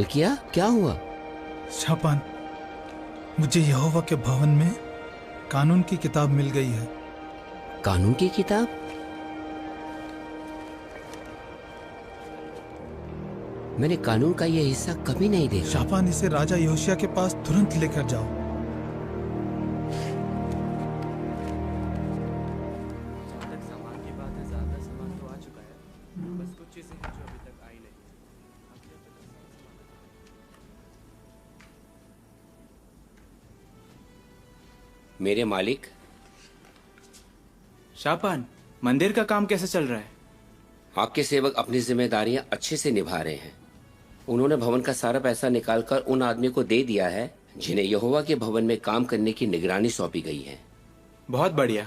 S19: हिल्किया, क्या हुआ?
S21: शापान, मुझे यहोवा के भवन में कानून की किताब मिल गई है।
S19: कानून की किताब? मैंने कानून का यह हिस्सा कभी नहीं देखा।
S21: शापान, इसे राजा यहोशिया के पास तुरंत लेकर जाओ।
S19: मेरे मालिक।
S11: शापान, मंदिर का काम कैसे चल रहा है?
S19: आपके सेवक अपनी जिम्मेदारियां अच्छे से निभा रहे हैं। उन्होंने भवन का सारा पैसा निकालकर उन आदमियों को दे दिया है जिन्हें यहोवा के भवन में काम करने की निगरानी सौंपी गई है।
S11: बहुत बढ़िया।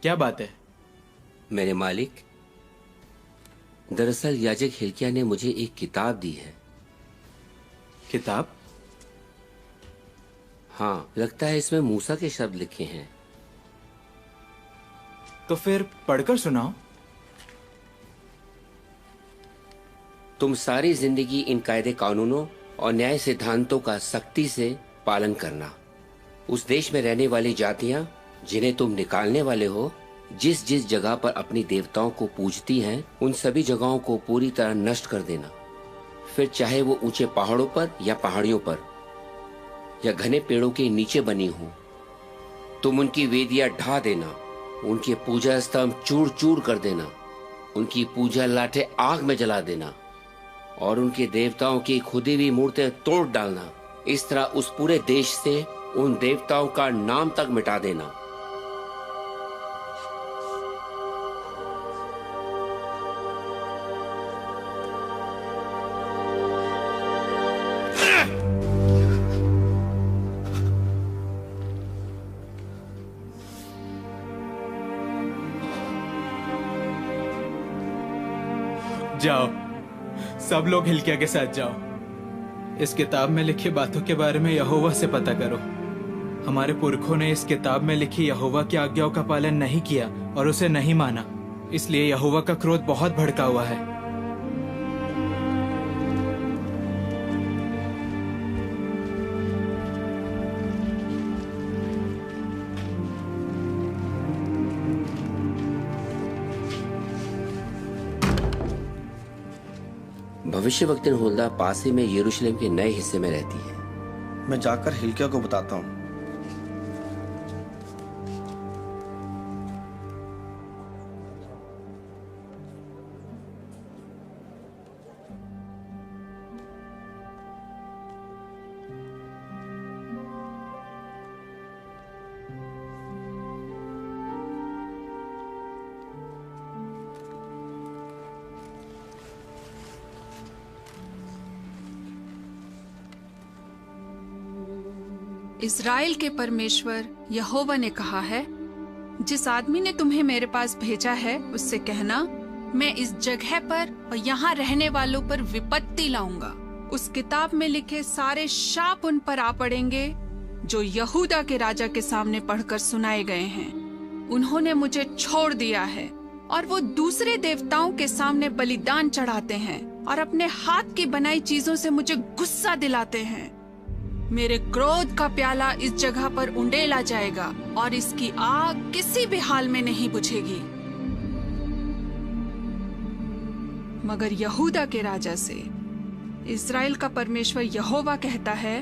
S11: क्या बात है?
S19: मेरे मालिक, दरअसल याजक हिल्किया ने मुझे एक किताब दी है।
S11: किताब?
S19: हाँ, लगता है इसमें मूसा के शब्द लिखे हैं।
S11: तो फिर पढ़कर सुनाओ।
S19: तुम सारी जिंदगी इन कायदे कानूनों और न्याय सिद्धांतों का सख्ती से पालन करना। उस देश में रहने वाली जातियां जिन्हें तुम निकालने वाले हो, जिस जिस जगह पर अपनी देवताओं को पूजती हैं, उन सभी जगहों को पूरी तरह नष्ट कर देना। फिर चाहे वो ऊंचे पहाड़ों पर या पहाड़ियों पर या घने पेड़ों के नीचे बनी हो, तुम उनकी वेदियां ढा देना, उनके पूजा स्तंभ चूर चूर कर देना, उनकी पूजा लाठे आग में जला देना और उनके देवताओं की खुदी हुई मूर्तें तोड़ डालना। इस तरह उस पूरे देश से उन देवताओं का नाम तक मिटा देना।
S11: जाओ, सब लोग हिल्किया के साथ जाओ। इस किताब में लिखी बातों के बारे में यहोवा से पता करो। हमारे पुरखों ने इस किताब में लिखी यहोवा की आज्ञाओं का पालन नहीं किया और उसे नहीं माना, इसलिए यहोवा का क्रोध बहुत भड़का हुआ है।
S19: भविष्यवक्ता हुल्दा पास ही में यरूशलेम के नए हिस्से में रहती है।
S6: मैं जाकर हिल्किया को बताता हूँ।
S22: इस्राएल के परमेश्वर यहोवा ने कहा है, जिस आदमी ने तुम्हें मेरे पास भेजा है उससे कहना, मैं इस जगह पर और यहाँ रहने वालों पर विपत्ति लाऊंगा। उस किताब में लिखे सारे शाप उन पर आ पड़ेंगे जो यहूदा के राजा के सामने पढ़कर सुनाए गए हैं। उन्होंने मुझे छोड़ दिया है और वो दूसरे देवताओं के सामने बलिदान चढ़ाते हैं और अपने हाथ की बनाई चीजों से मुझे गुस्सा दिलाते हैं। मेरे क्रोध का प्याला इस जगह पर उंडेला जाएगा और इसकी आग किसी भी हाल में नहीं बुझेगी। मगर यहूदा के राजा से इस्राएल का परमेश्वर यहोवा कहता है,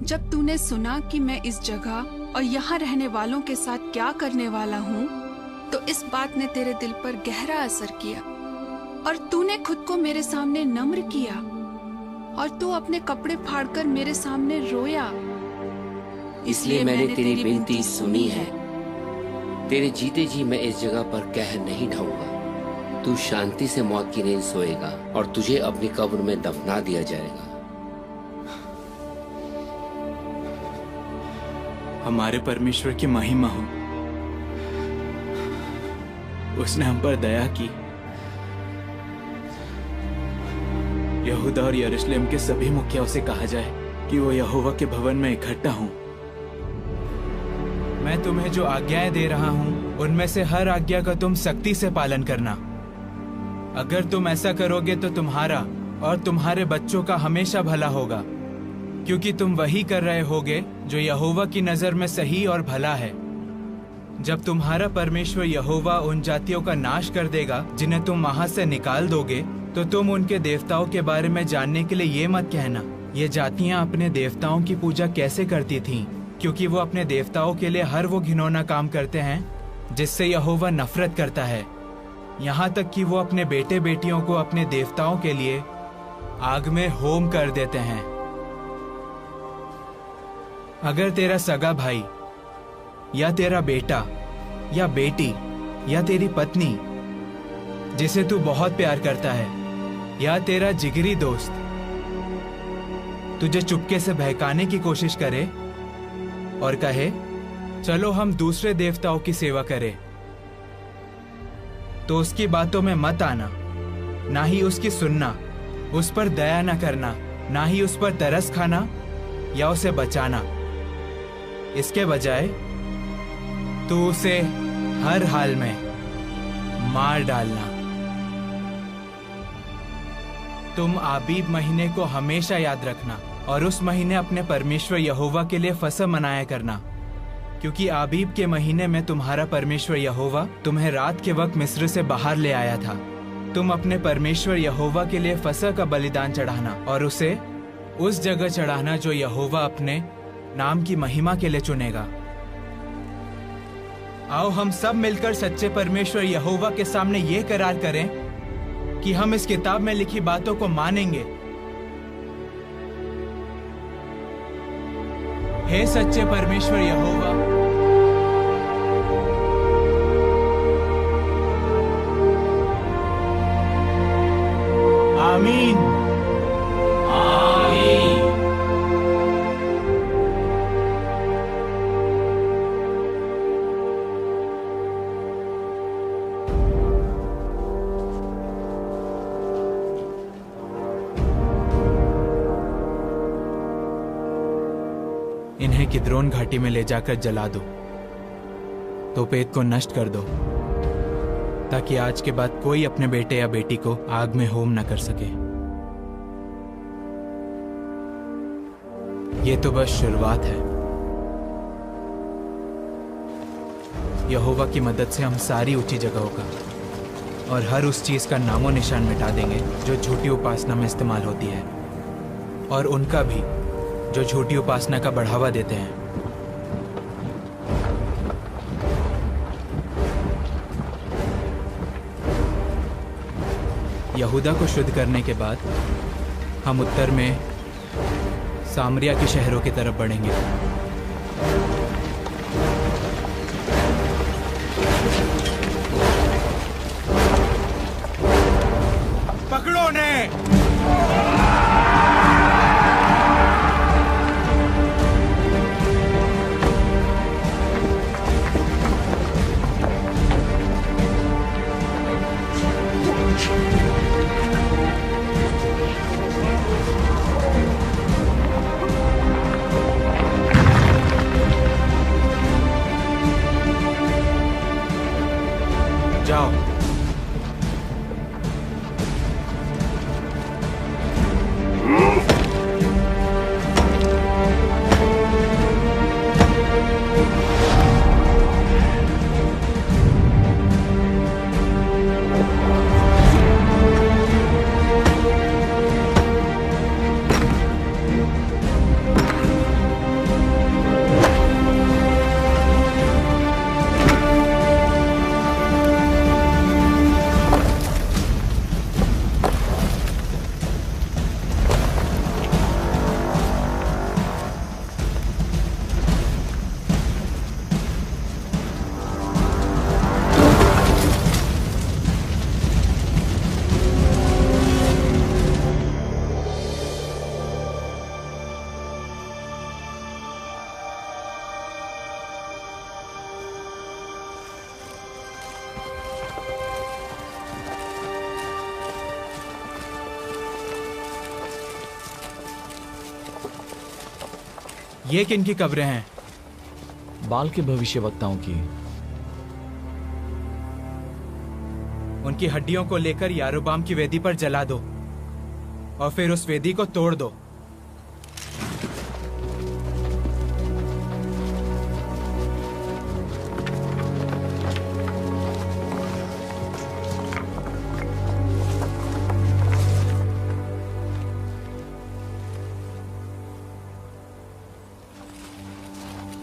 S22: जब तूने सुना कि मैं इस जगह और यहाँ रहने वालों के साथ क्या करने वाला हूँ, तो इस बात ने तेरे दिल पर गहरा असर किया और तूने खुद को मेरे सामने नम्र किया और तू अपने कपड़े फाड़कर मेरे सामने रोया।
S19: इसलिए मैंने तेरी विनती सुनी है। तेरे जीते जी मैं इस जगह पर कहर नहीं ढाऊंगा। तू शांति से मौत की नींद सोएगा और तुझे अपनी कब्र में दफना दिया जाएगा।
S11: हमारे परमेश्वर की महिमा हो, उसने हम पर दया की। यहूदा और यरूशलेम के सभी मुखियाओं से कहा जाए कि वो यहोवा के भवन में इकट्ठा हों। मैं तुम्हें जो आज्ञाएं दे रहा हूं, उनमें से हर आज्ञा का तुम सख्ती से पालन करना। अगर तुम ऐसा करोगे तो तुम्हारा और तुम्हारे बच्चों का हमेशा भला होगा, क्योंकि तुम वही कर रहे होगे जो यहोवा की नजर में सही और भला है। जब तुम्हारा परमेश्वर यहोवा उन जातियों का नाश कर देगा जिन्हें तुम वहां से निकाल दोगे, तो तुम उनके देवताओं के बारे में जानने के लिए ये मत कहना, ये जातियां अपने देवताओं की पूजा कैसे करती थीं, क्योंकि वो अपने देवताओं के लिए हर वो घिनौना काम करते हैं जिससे यहोवा नफरत करता है। यहाँ तक कि वो अपने बेटे बेटियों को अपने देवताओं के लिए आग में होम कर देते हैं। अगर तेरा सगा भाई या तेरा बेटा या बेटी या तेरी पत्नी जिसे तू बहुत प्यार करता है या तेरा जिगरी दोस्त तुझे चुपके से बहकाने की कोशिश करे और कहे चलो हम दूसरे देवताओं की सेवा करें, तो उसकी बातों में मत आना, ना ही उसकी सुनना, उस पर दया न करना, ना ही उस पर तरस खाना या उसे बचाना। इसके बजाय तू उसे हर हाल में मार डालना। तुम आबीब महीने को हमेशा याद रखना और उस महीने अपने परमेश्वर यहोवा के लिए फसह मनाया करना, क्योंकि आबीब के महीने में तुम्हारा परमेश्वर यहोवा तुम्हें रात के वक्त मिस्र से बाहर ले आया था। तुम अपने परमेश्वर यहोवा के लिए फसह का बलिदान चढ़ाना और उसे उस जगह चढ़ाना जो यहोवा अपने नाम की महिमा के लिए चुनेगा। आओ हम सब मिलकर सच्चे परमेश्वर यहोवा के सामने ये करार करें कि हम इस किताब में लिखी बातों को मानेंगे। हे सच्चे परमेश्वर यहोवा, आमीन आमीन। इन्हें किद्रोन घाटी में ले जाकर जला दो, तोपेत को नष्ट कर दो, ताकि आज के बाद कोई अपने बेटे या बेटी को आग में होम न कर सके। ये तो बस शुरुआत है। यहोवा की मदद से हम सारी ऊंची जगहों का और हर उस चीज का नामो निशान मिटा देंगे जो झूठी उपासना में इस्तेमाल होती है, और उनका भी जो झूठी उपासना का बढ़ावा देते हैं। यहूदा को शुद्ध करने के बाद हम उत्तर में सामरिया के शहरों की तरफ बढ़ेंगे। पकड़ो ने। जाओ। ये किनकी कब्रें हैं?
S7: बाल के भविष्यवक्ताओं की।
S11: उनकी हड्डियों को लेकर यारोबाम की वेदी पर जला दो और फिर उस वेदी को तोड़ दो।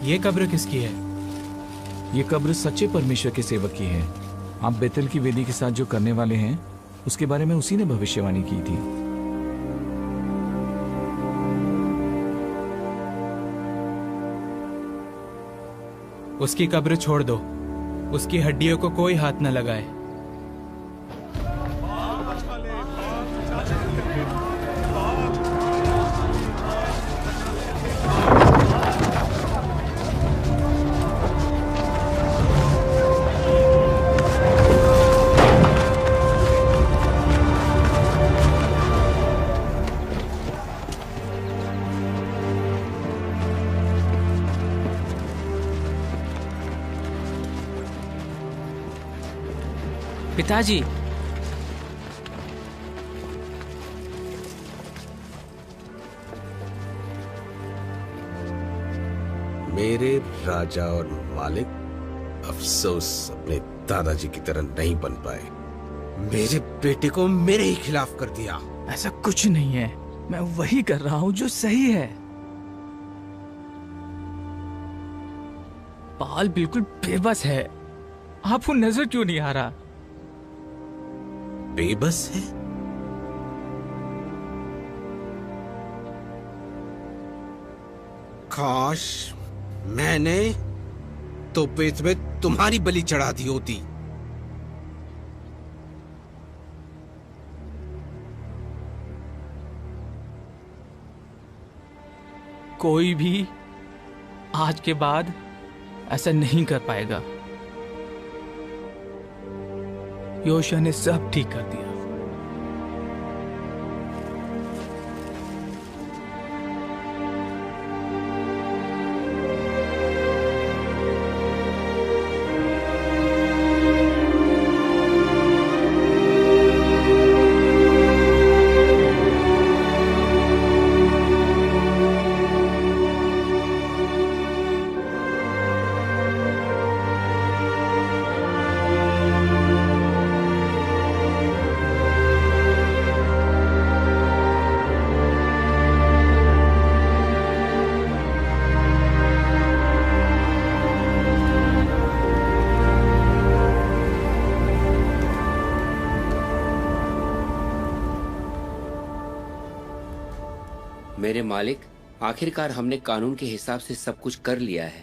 S11: ये कब्र किसकी है?
S7: ये कब्र सच्चे परमेश्वर के सेवक की है। आप बेतल की वेदी के साथ जो करने वाले हैं उसके बारे में उसी ने भविष्यवाणी की थी।
S11: उसकी कब्र छोड़ दो, उसकी हड्डियों को कोई हाथ न लगाए।
S12: पिताजी,
S8: मेरे राजा और मालिक अफसोस अपने दादाजी की तरह नहीं बन पाए। मेरे बेटे को मेरे ही खिलाफ कर दिया।
S12: ऐसा कुछ नहीं है, मैं वही कर रहा हूं जो सही है। बाल बिल्कुल बेबस है, आपको नजर क्यों नहीं आ रहा?
S8: बेबस है? काश मैंने तो पेट में तुम्हारी बलि चढ़ा दी होती।
S12: कोई भी आज के बाद ऐसा नहीं कर पाएगा। योशिया ने सब ठीक कर दिया।
S19: मेरे मालिक, आखिरकार हमने कानून के हिसाब से सब कुछ कर लिया है।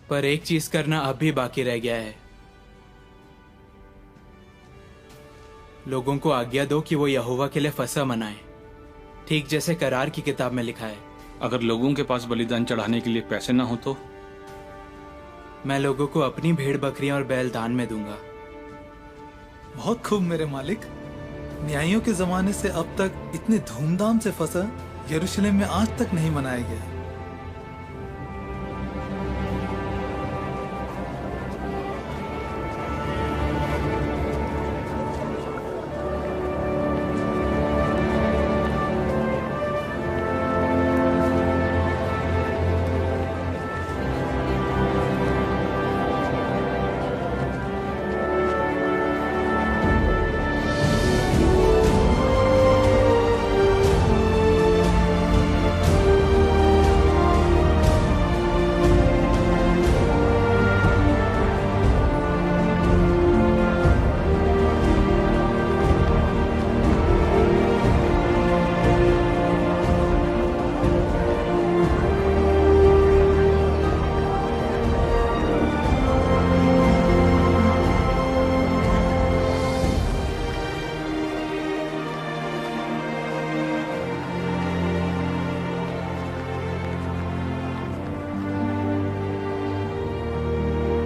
S11: पर एक चीज करना अब भी बाकी रह गया है। लोगों को आज्ञा दो कि वो यहोवा के लिए फसह मनाएं, ठीक जैसे करार की किताब में लिखा है।
S20: अगर लोगों के पास बलिदान चढ़ाने के लिए पैसे ना हो तो?
S11: मैं लोगों को अपनी भेड़ बकरियां और बैल दान में दूंगा।
S21: बहुत खूब मेरे मालिक। न्यायियों के जमाने से अब तक इतने धूमधाम से फसह यरूशलेम में आज तक नहीं मनाया गया।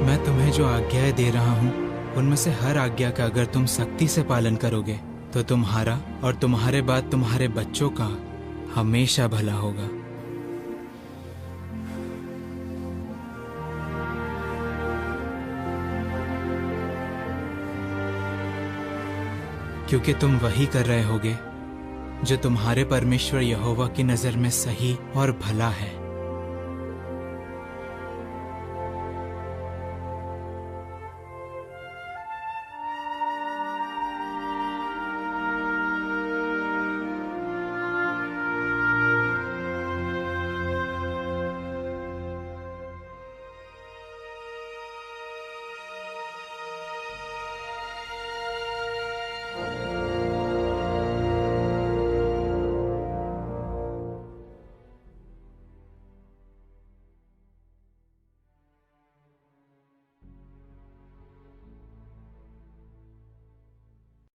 S11: मैं तुम्हें जो आज्ञाएं दे रहा हूँ उनमें से हर आज्ञा का अगर तुम सख्ती से पालन करोगे तो तुम्हारा और तुम्हारे बाद तुम्हारे बच्चों का हमेशा भला होगा। क्योंकि तुम वही कर रहे होगे जो तुम्हारे परमेश्वर यहोवा की नजर में सही और भला है।